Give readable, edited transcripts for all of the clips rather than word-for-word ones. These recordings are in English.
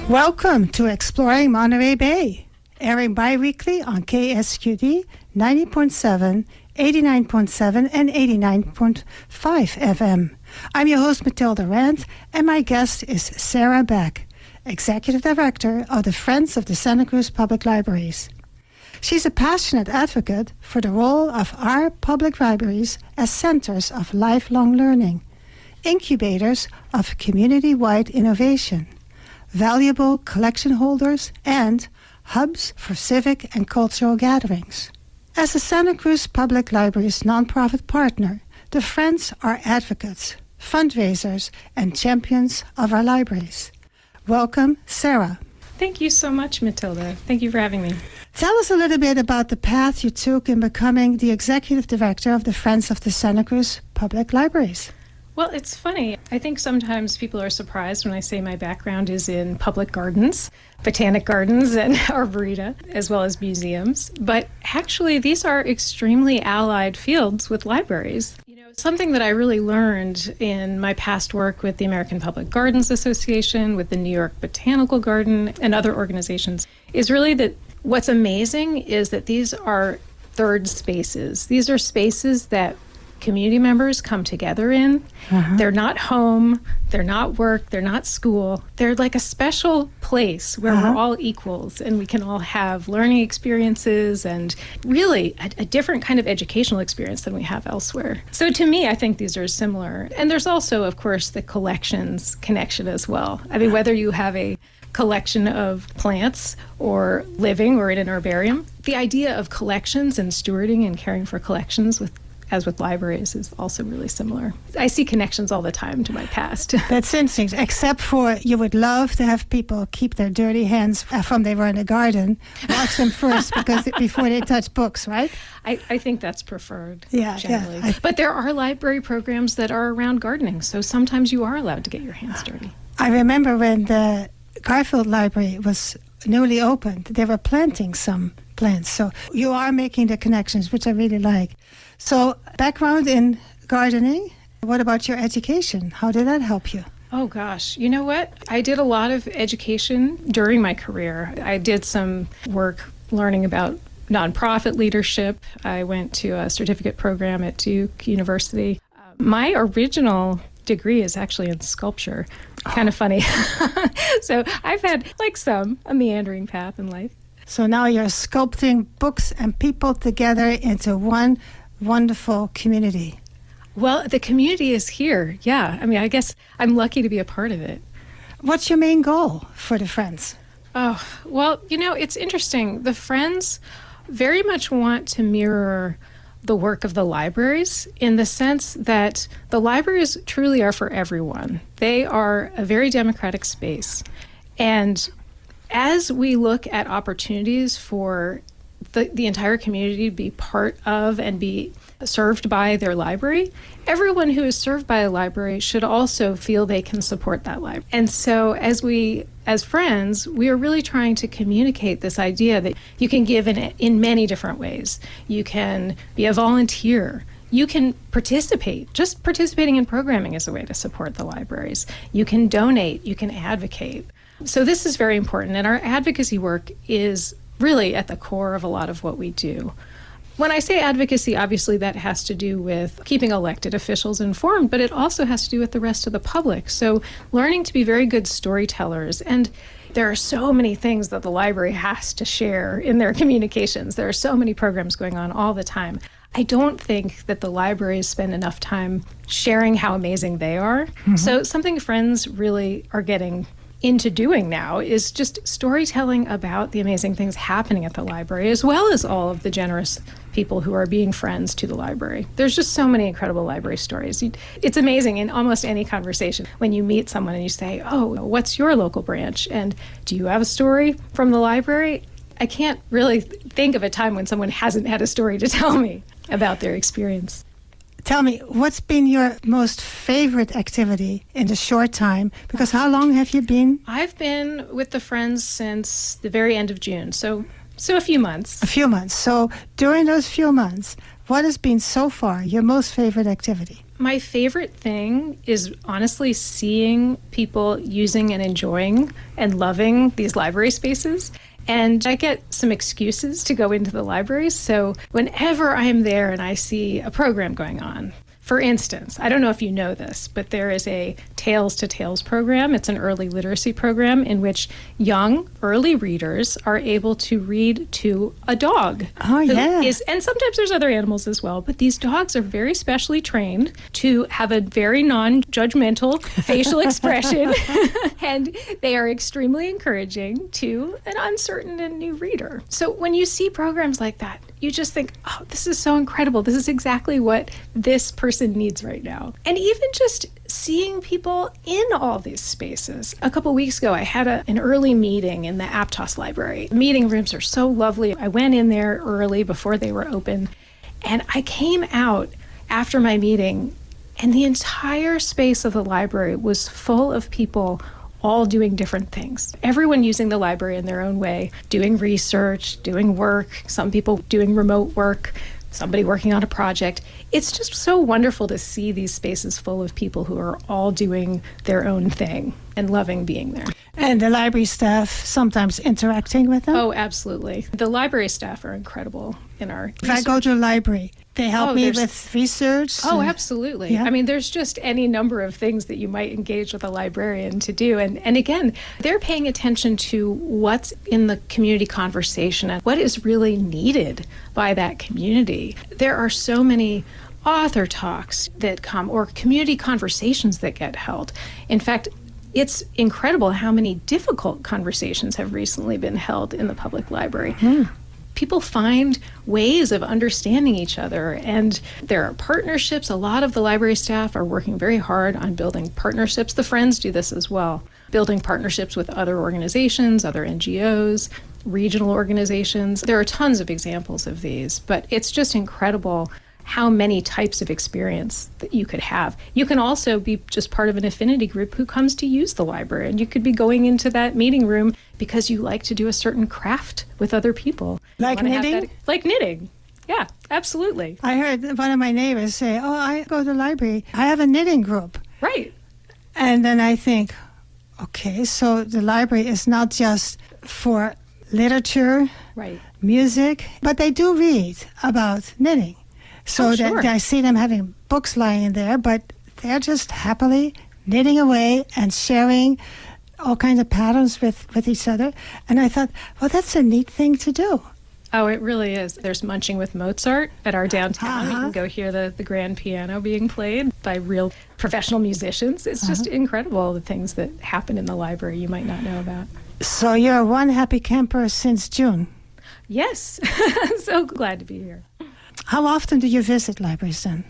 Welcome to Exploring Monterey Bay, airing bi-weekly on KSQD 90.7, 89.7, and 89.5 FM. I'm your host, Mathilde Rand, and my guest is Sarah Beck, Executive Director of the Friends of the Santa Cruz Public Libraries. She's a passionate advocate for the role of our public libraries as centers of lifelong learning, incubators of community-wide innovation, valuable collection holders, and hubs for civic and cultural gatherings. As the Santa Cruz Public Libraries nonprofit partner, the Friends are advocates, fundraisers, and champions of our libraries. Welcome, Sarah. Thank you so much, Mathilde. Thank you for having me. Tell us a little bit about the path you took in becoming the Executive Director of the Friends of the Santa Cruz Public Libraries. Well, it's funny. I think sometimes people are surprised when I say my background is in public gardens, botanic gardens, and arboretum, as well as museums. But actually, these are extremely allied fields with libraries. Something that I really learned in my past work with the American Public Gardens Association, with the New York Botanical Garden, and other organizations, is really that what's amazing is that these are third spaces. These are spaces that community members come together in. They're not home, they're not work, they're not school. They're like a special place where we're all equals and we can all have learning experiences and really a different kind of educational experience than we have elsewhere. So to me, I think these are similar. And there's also, of course, the collections connection as well. I mean, whether you have a collection of plants or living or in an herbarium, the idea of collections and stewarding and caring for collections as with libraries is also really similar. I see connections all the time to my past. That's interesting, except for you would love to have people keep their dirty hands from they were in the garden, wash them first before they touch books, right? I think that's preferred, Yeah. generally. But there are library programs that are around gardening, so sometimes you are allowed to get your hands dirty. I remember when the Garfield Library was newly opened, they were planting some plants. So you are making the connections, which I really like. So background in gardening, what about your education? How did that help you? Oh gosh, you know what? I did a lot of education during my career. I did some work learning about nonprofit leadership. I went to a certificate program at Duke University. My original degree is actually in sculpture. Kind of funny. So I've had a meandering path in life. So now you're sculpting books and people together into one wonderful community. Well, the community is here. Yeah. I mean, I guess I'm lucky to be a part of it. What's your main goal for the Friends? Oh, well, it's interesting. The Friends very much want to mirror the work of the libraries in the sense that the libraries truly are for everyone. They are a very democratic space. And as we look at opportunities for the entire community to be part of and be served by their library, everyone who is served by a library should also feel they can support that library. And so as Friends, we are really trying to communicate this idea that you can give in many different ways. You can be a volunteer. You can participate. Just participating in programming is a way to support the libraries. You can donate. You can advocate. So this is very important. And our advocacy work is really at the core of a lot of what we do. When I say advocacy, obviously that has to do with keeping elected officials informed, but it also has to do with the rest of the public. So learning to be very good storytellers. And there are so many things that the library has to share in their communications. There are so many programs going on all the time. I don't think that the libraries spend enough time sharing how amazing they are. So something Friends really are getting into doing now is just storytelling about the amazing things happening at the library, as well as all of the generous people who are being friends to the library. There's just so many incredible library stories. It's amazing in almost any conversation when you meet someone and you say, oh, what's your local branch? And do you have a story from the library? I can't really think of a time when someone hasn't had a story to tell me about their experience. Tell me, what's been your most favorite activity in the short time? Because how long have you been? I've been with the Friends since the very end of June, so a few months. A few months. So during those few months, what has been so far your most favorite activity? My favorite thing is honestly seeing people using and enjoying and loving these library spaces. And I get some excuses to go into the libraries. So whenever I'm there and I see a program going on, for instance, I don't know if you know this, but there is a Tales to Tales program. It's an early literacy program in which young, early readers are able to read to a dog. Oh, yeah. And sometimes there's other animals as well, but these dogs are very specially trained to have a very non-judgmental facial expression, and they are extremely encouraging to an uncertain and new reader. So when you see programs like that, you just think, oh, this is so incredible. This is exactly what this person needs right now. And even just seeing people in all these spaces. A couple weeks ago, I had an early meeting in the Aptos library. Meeting rooms are so lovely. I went in there early before they were open, and I came out after my meeting, and the entire space of the library was full of people all doing different things. Everyone using the library in their own way, doing research, doing work, some people doing remote work, somebody working on a project. It's just so wonderful to see these spaces full of people who are all doing their own thing and loving being there. And the library staff sometimes interacting with them? Oh, absolutely. The library staff are incredible in our If I go to a library, they help me with research? Oh, absolutely. Yeah. I mean, there's just any number of things that you might engage with a librarian to do. And again, they're paying attention to what's in the community conversation and what is really needed by that community. There are so many author talks that come or community conversations that get held. In fact, it's incredible how many difficult conversations have recently been held in the public library. People find ways of understanding each other, and there are partnerships. A lot of the library staff are working very hard on building partnerships. The Friends do this as well, building partnerships with other organizations, other NGOs, regional organizations. There are tons of examples of these, but it's just incredible how many types of experience that you could have. You can also be just part of an affinity group who comes to use the library, and you could be going into that meeting room because you like to do a certain craft with other people. Like knitting? Like knitting. Yeah, absolutely. I heard one of my neighbors say, oh, I go to the library. I have a knitting group. Right. And then I think, okay, so the library is not just for literature, right, music, but they do read about knitting. So that I see them having books lying there, but they're just happily knitting away and sharing all kinds of patterns with each other. And I thought, well, that's a neat thing to do. Oh, it really is. There's Munching with Mozart at our downtown. You can go hear the grand piano being played by real professional musicians. It's just incredible, the things that happen in the library you might not know about. So you're one happy camper since June? Yes. So glad to be here. How often do you visit libraries then?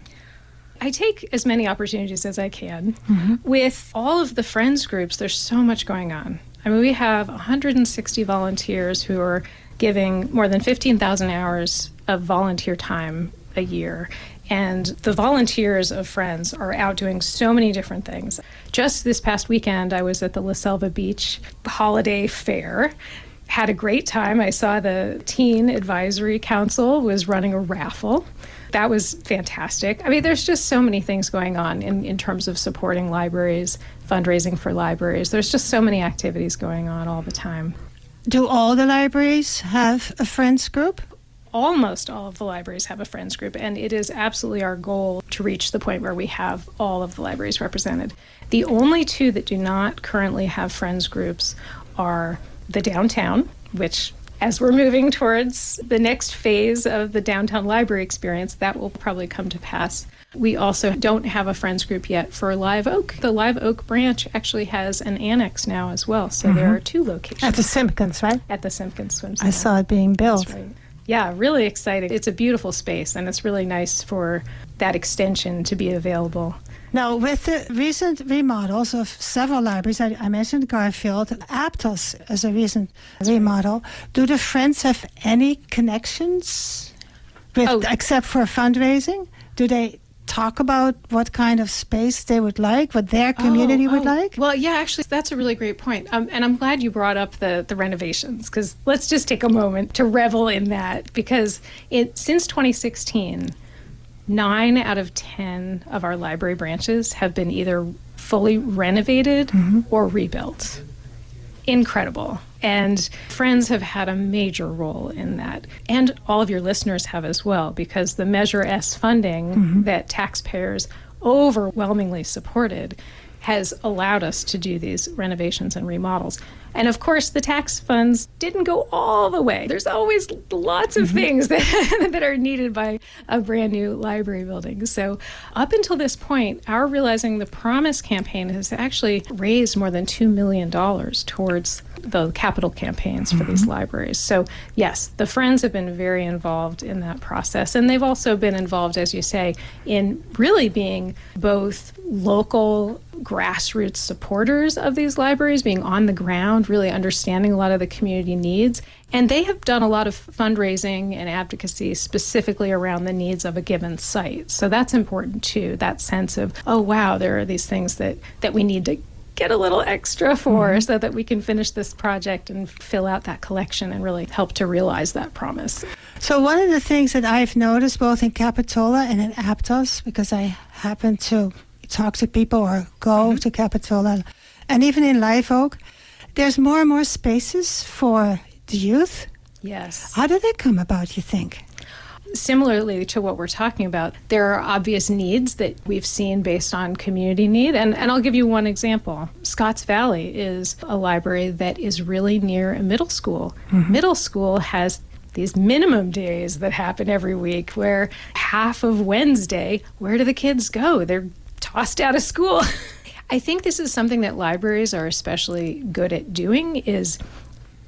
I take as many opportunities as I can. With all of the Friends groups, there's so much going on. I mean, we have 160 volunteers who are giving more than 15,000 hours of volunteer time a year. And the volunteers of Friends are out doing so many different things. Just this past weekend, I was at the La Selva Beach Holiday Fair. Had a great time. I saw the Teen Advisory Council was running a raffle. That was fantastic. I mean, there's just so many things going on in terms of supporting libraries, fundraising for libraries. There's just so many activities going on all the time. Do all the libraries have a Friends group? Almost all of the libraries have a Friends group, and it is absolutely our goal to reach the point where we have all of the libraries represented. The only two that do not currently have Friends groups are the downtown, which as we're moving towards the next phase of the downtown library experience, that will probably come to pass. We also don't have a Friends group yet for Live Oak. The Live Oak branch actually has an annex now as well, so there are two locations. At the Simpkins, right? At the Simpkins Swim Center. I saw it being built. That's right. Yeah, really exciting. It's a beautiful space, and it's really nice for that extension to be available. Now, with the recent remodels of several libraries, I mentioned Garfield, Aptos is a recent remodel. Do the Friends have any connections with, except for fundraising? Do they talk about what kind of space they would like, what their community would like? Well, yeah, actually, that's a really great point. And I'm glad you brought up the renovations, because let's just take a moment to revel in that, because since 2016, 9 out of 10 of our library branches have been either fully renovated or rebuilt. Incredible. And Friends have had a major role in that. And all of your listeners have as well, because the Measure S funding that taxpayers overwhelmingly supported has allowed us to do these renovations and remodels. And of course, the tax funds didn't go all the way. There's always lots of things that are needed by a brand new library building. So up until this point, our Realizing the Promise campaign has actually raised more than $2 million towards the capital campaigns for these libraries. So yes, the Friends have been very involved in that process. And they've also been involved, as you say, in really being both local grassroots supporters of these libraries, being on the ground, really understanding a lot of the community needs. And they have done a lot of fundraising and advocacy specifically around the needs of a given site. So that's important too, that sense of, oh wow, there are these things that we need to get a little extra for so that we can finish this project and fill out that collection and really help to realize that promise. So one of the things that I've noticed both in Capitola and in Aptos, because I happen to talk to people or go to Capitola, and even in Live Oak, there's more and more spaces for the youth. Yes. How did that come about, you think? Similarly to what we're talking about, there are obvious needs that we've seen based on community need. And I'll give you one example. Scotts Valley is a library that is really near a middle school. Middle school has these minimum days that happen every week where half of Wednesday, where do the kids go? They're tossed out of school. I think this is something that libraries are especially good at doing, is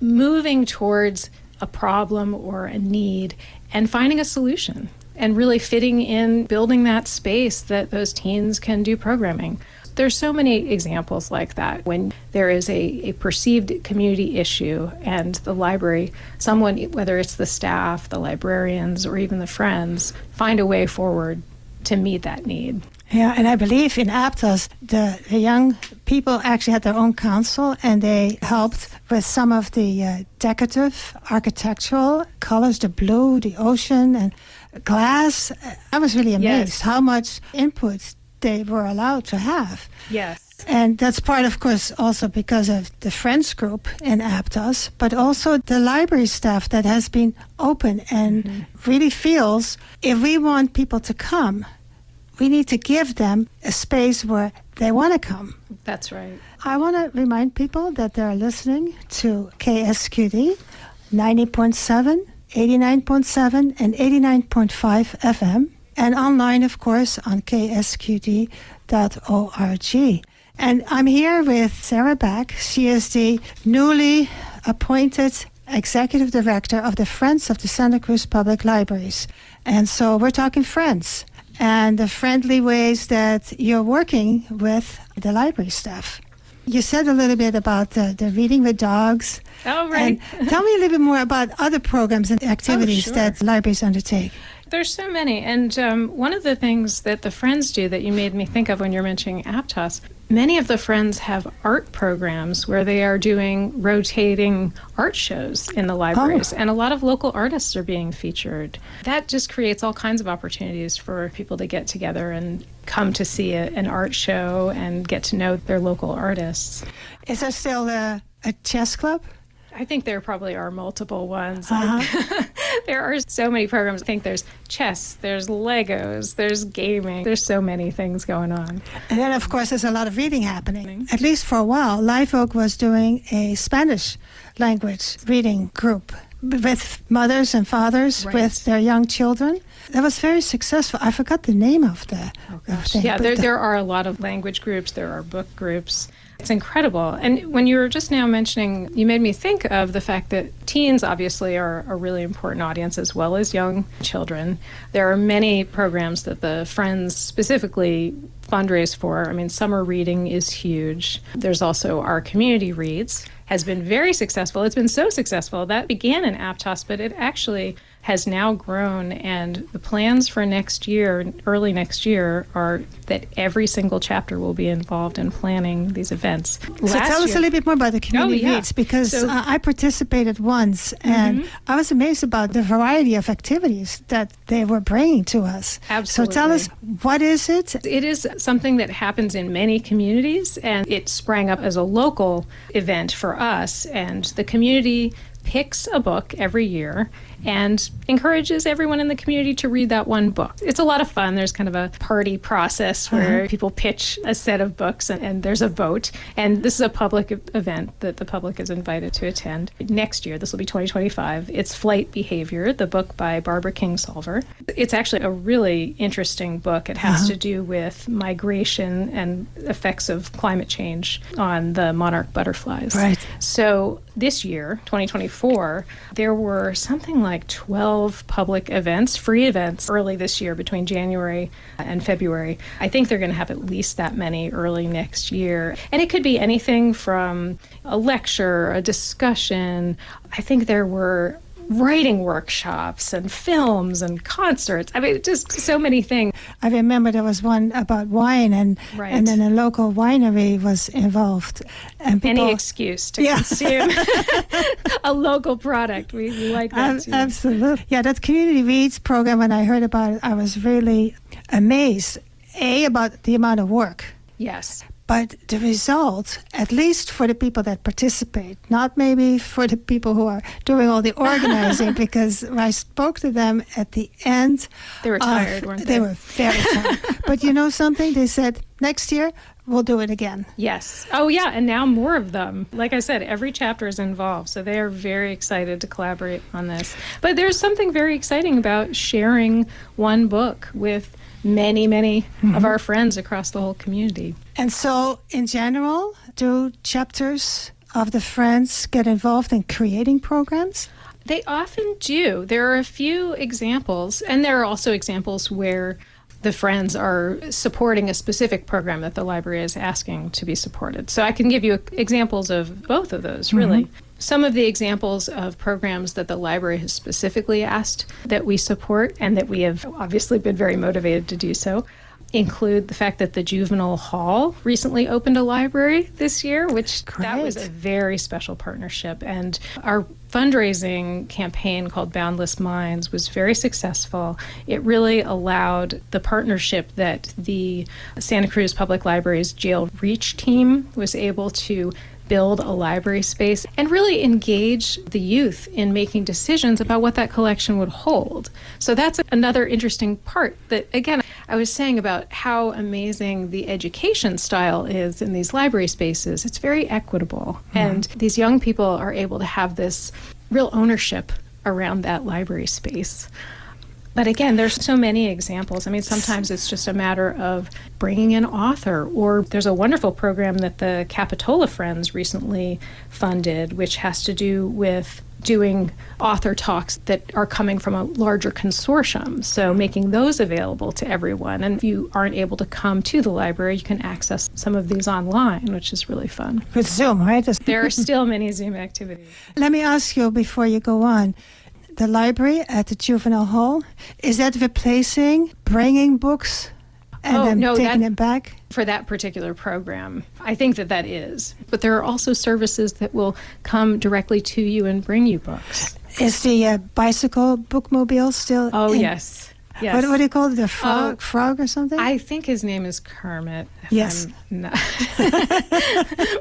moving towards a problem or a need and finding a solution and really fitting in, building that space that those teens can do programming. There's so many examples like that when there is a perceived community issue and the library, someone, whether it's the staff, the librarians, or even the Friends, find a way forward to meet that need. Yeah, and I believe in Aptos, the young people actually had their own council, and they helped with some of the decorative architectural colors, the blue, the ocean, and glass. I was really amazed how much input they were allowed to have. Yes. And that's part, of course, also because of the Friends group in Aptos, but also the library staff that has been open and really feels if we want people to come, we need to give them a space where they want to come. That's right. I want to remind people that they're listening to KSQD 90.7, 89.7, and 89.5 FM, and online, of course, on ksqd.org. And I'm here with Sarah Beck. She is the newly appointed Executive Director of the Friends of the Santa Cruz Public Libraries. And so we're talking Friends and the friendly ways that you're working with the library staff. You said a little bit about the reading with dogs. Oh, right. And tell me a little bit more about other programs and activities that libraries undertake. There's so many. And one of the things that the Friends do that you made me think of when you're mentioning Aptos, many of the Friends have art programs where they are doing rotating art shows in the libraries. And a lot of local artists are being featured. That just creates all kinds of opportunities for people to get together and come to see an art show and get to know their local artists. Is there still a chess club? I think there probably are multiple ones. There are so many programs. I think there's chess, there's Legos, there's gaming. There's so many things going on. And then, of course, there's a lot of reading happening. At least for a while, Live Oak was doing a Spanish language reading group with mothers and fathers with their young children. That was very successful. I forgot the name of the thing. Yeah, there are a lot of language groups. There are book groups. It's incredible. And when you were just now mentioning, you made me think of the fact that teens obviously are a really important audience as well as young children. There are many programs that the Friends specifically fundraise for. I mean, summer reading is huge. There's also Our Community Reads, has been very successful. It's been so successful that began in Aptos, but it actually has now grown, and the plans for next year, early next year, are that every single chapter will be involved in planning these events. So tell us a little bit more about the community reads, because I participated once, and I was amazed about the variety of activities that they were bringing to us. Absolutely. So tell us, what is it? It is something that happens in many communities, and it sprang up as a local event for us, and the community picks a book every year and encourages everyone in the community to read that one book. It's a lot of fun. There's kind of a party process where people pitch a set of books and there's a vote. And this is a public event that the public is invited to attend. Next year, this will be 2025, it's Flight Behavior, the book by Barbara Kingsolver. It's actually a really interesting book. It has to do with migration and effects of climate change on the monarch butterflies. Right. So this year, 2024, there were something like 12 public events, free events, early this year between January and February. I think they're going to have at least that many early next year. And it could be anything from a lecture, a discussion. I think there were writing workshops and films and concerts. I mean, just so many things. I remember there was one about wine, and then a local winery was involved. And people, any excuse to consume a local product. We like that too. Absolutely. Yeah, that Community Reads program, when I heard about it, I was really amazed, about the amount of work. Yes. But the result, at least for the people that participate, not maybe for the people who are doing all the organizing, because when I spoke to them at the end, they were tired, weren't they? They were very tired. But you know something? They said, next year, we'll do it again. Yes. Oh, yeah. And now more of them. Like I said, every chapter is involved. So they are very excited to collaborate on this. But there's something very exciting about sharing one book with many of our friends across the whole community. And so, in general, do chapters of the Friends get involved in creating programs? They often do. There are a few examples, and there are also examples where the Friends are supporting a specific program that the library is asking to be supported. So I can give you examples of both of those, really. Some of the examples of programs that the library has specifically asked that we support, and that we have obviously been very motivated to do so, include the fact that the Juvenile Hall recently opened a library this year, which that was a very special partnership. And our fundraising campaign called Boundless Minds was very successful. It really allowed the partnership that the Santa Cruz Public Libraries Jail Reach team was able to build a library space and really engage the youth in making decisions about what that collection would hold. So that's another interesting part that, again, I was saying about how amazing the education style is in these library spaces. It's very equitable. And these young people are able to have this real ownership around that library space. But again, there's so many examples. I mean, sometimes it's just a matter of bringing an author, or there's a wonderful program that the Capitola Friends recently funded, which has to do with doing author talks that are coming from a larger consortium. So making those available to everyone. And if you aren't able to come to the library, you can access some of these online, which is really fun. With Zoom, right? There are still many Zoom activities. Let me ask you before you go on. The library at the Juvenile Hall, is that replacing bringing books and then taking them back? For that particular program, I think that is. But there are also services that will come directly to you and bring you books. Is the bicycle bookmobile still? Oh, yes. Yes. What do you call it? The frog or something? I think his name is Kermit. Yes. I'm not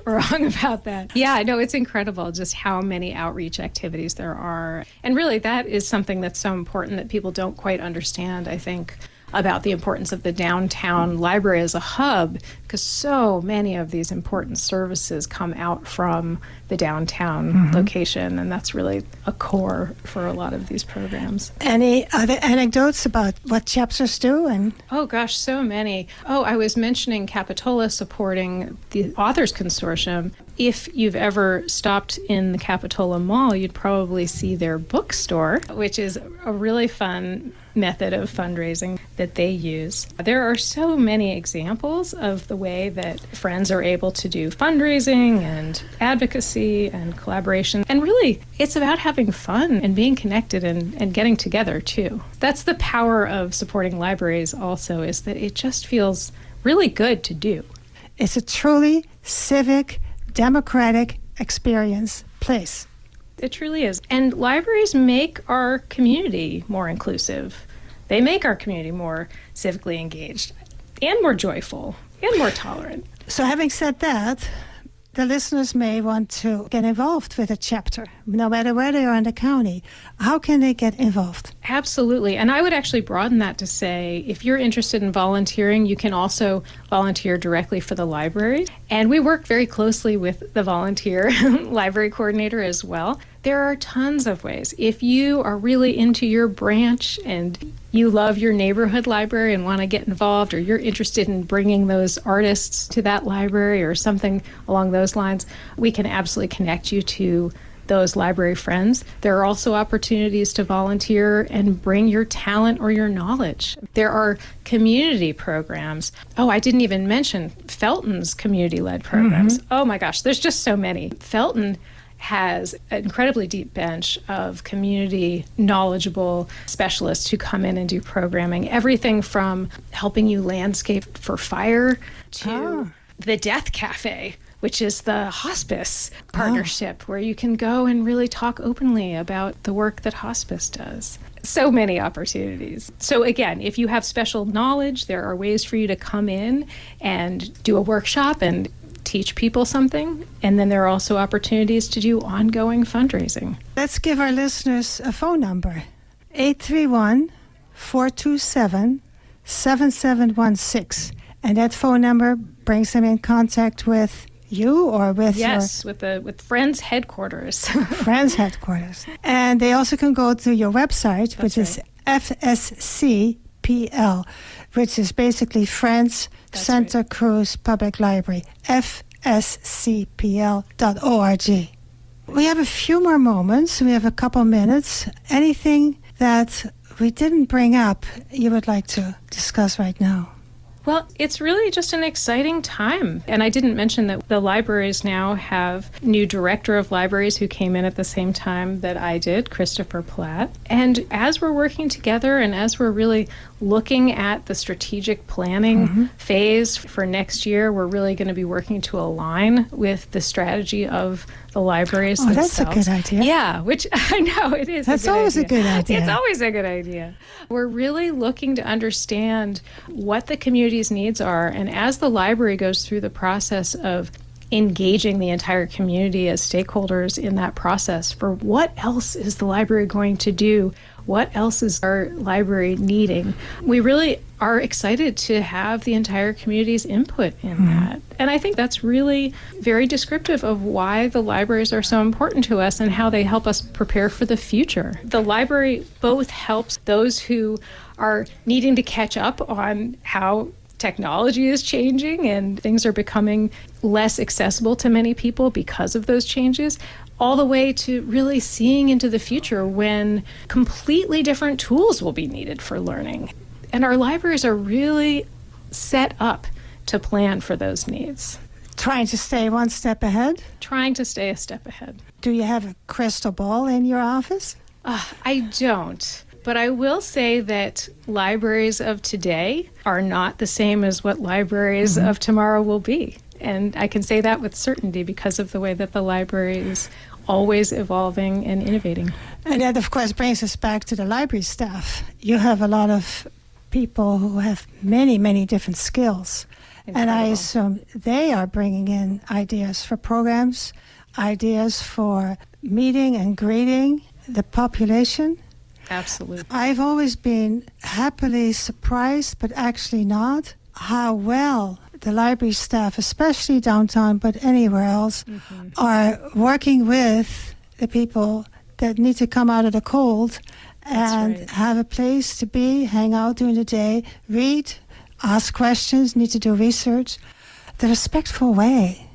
wrong about that. Yeah, I know, it's incredible just how many outreach activities there are. And really, that is something that's so important that people don't quite understand, I think, about the importance of the downtown library as a hub, because so many of these important services come out from the downtown location, and that's really a core for a lot of these programs. Any other anecdotes about what chapters do? Oh gosh, so many. I was mentioning Capitola supporting the Authors Consortium. If you've ever stopped in the Capitola Mall, you'd probably see their bookstore, which is a really fun method of fundraising that they use. There are so many examples of the way that Friends are able to do fundraising and advocacy and collaboration. And really, it's about having fun and being connected and getting together, too. That's the power of supporting libraries also, is that it just feels really good to do. It's a truly civic, democratic experience place. It truly is. And libraries make our community more inclusive. They make our community more civically engaged and more joyful and more tolerant. So having said that, the listeners may want to get involved with a chapter, no matter where they are in the county. How can they get involved? Absolutely. And I would actually broaden that to say, if you're interested in volunteering, you can also volunteer directly for the library. And we work very closely with the volunteer library coordinator as well. There are tons of ways. If you are really into your branch and you love your neighborhood library and want to get involved, or you're interested in bringing those artists to that library or something along those lines, we can absolutely connect you to those library friends. There are also opportunities to volunteer and bring your talent or your knowledge. There are community programs. Oh, I didn't even mention Felton's community-led programs. Oh my gosh, there's just so many. Felton has an incredibly deep bench of community knowledgeable specialists who come in and do programming. Everything from helping you landscape for fire to the Death Cafe, which is the hospice partnership where you can go and really talk openly about the work that hospice does. So many opportunities. So again, if you have special knowledge, there are ways for you to come in and do a workshop and teach people something. And then there are also opportunities to do ongoing fundraising. Let's give our listeners a phone number, 831-427-7716. And that phone number brings them in contact with you or with with Friends headquarters. Friends headquarters. And they also can go to your website, which is FSCPL, which is basically Friends Santa Cruz Public Library, fscpl.org. We have a few more moments. We have a couple minutes. Anything that we didn't bring up you would like to discuss right now? Well, it's really just an exciting time. And I didn't mention that the libraries now have new director of libraries who came in at the same time that I did, Christopher Platt. And as we're working together and as we're really looking at the strategic planning phase for next year, we're really going to be working to align with the strategy of the libraries themselves. That's a good idea. Yeah, which I know it is. That's always a good idea. It's always a good idea. We're really looking to understand what the community's needs are. And as the library goes through the process of engaging the entire community as stakeholders in that process for what else is the library going to do, what else is our library needing, we really are excited to have the entire community's input in that. And I think that's really very descriptive of why the libraries are so important to us and how they help us prepare for the future. The library both helps those who are needing to catch up on how technology is changing and things are becoming less accessible to many people because of those changes, all the way to really seeing into the future when completely different tools will be needed for learning. And our libraries are really set up to plan for those needs. Trying to stay one step ahead? Trying to stay a step ahead. Do you have a crystal ball in your office? I don't. But I will say that libraries of today are not the same as what libraries of tomorrow will be. And I can say that with certainty because of the way that the library is always evolving and innovating. And that, of course, brings us back to the library staff. You have a lot of people who have many, many different skills. Incredible. And I assume they are bringing in ideas for programs, ideas for meeting and greeting the population. Absolutely. I've always been happily surprised, but actually not, how well the library staff, especially downtown, but anywhere else, are working with the people that need to come out of the cold and have a place to be, hang out during the day, read, ask questions, need to do research. The respectful way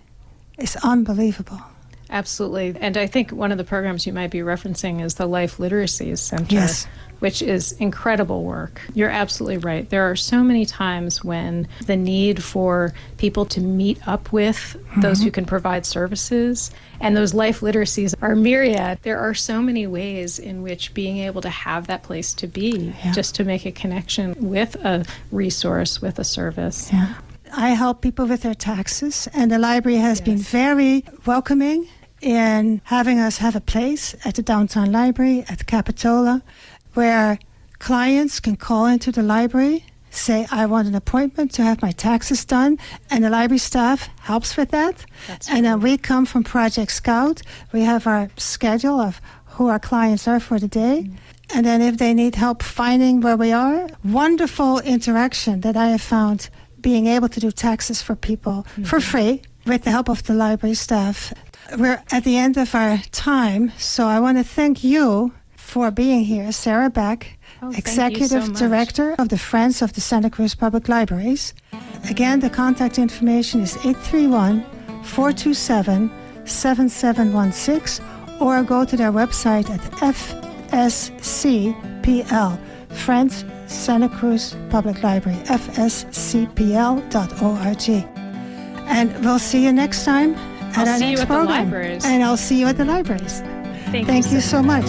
is unbelievable. Absolutely. And I think one of the programs you might be referencing is the Life Literacy Center, Yes. which is incredible work. You're absolutely right. There are so many times when the need for people to meet up with those who can provide services, and those life literacies are myriad. There are so many ways in which being able to have that place to be, just to make a connection with a resource, with a service. Yeah. I help people with their taxes, and the library has been very welcoming in having us have a place at the downtown library at Capitola where clients can call into the library, say, I want an appointment to have my taxes done, and the library staff helps with that. And then we come from Project Scout. We have our schedule of who our clients are for the day. And then if they need help finding where we are, wonderful interaction that I have found being able to do taxes for people for free with the help of the library staff. We're at the end of our time, so I want to thank you for being here, Sarah Beck, Executive Director of the Friends of the Santa Cruz Public Libraries. Again, the contact information is 831-427-7716, or go to their website at FSCPL, Friends Santa Cruz Public Library, fscpl.org. And we'll see you next time at our next program. At the libraries. And I'll see you at the libraries. Thank you so much.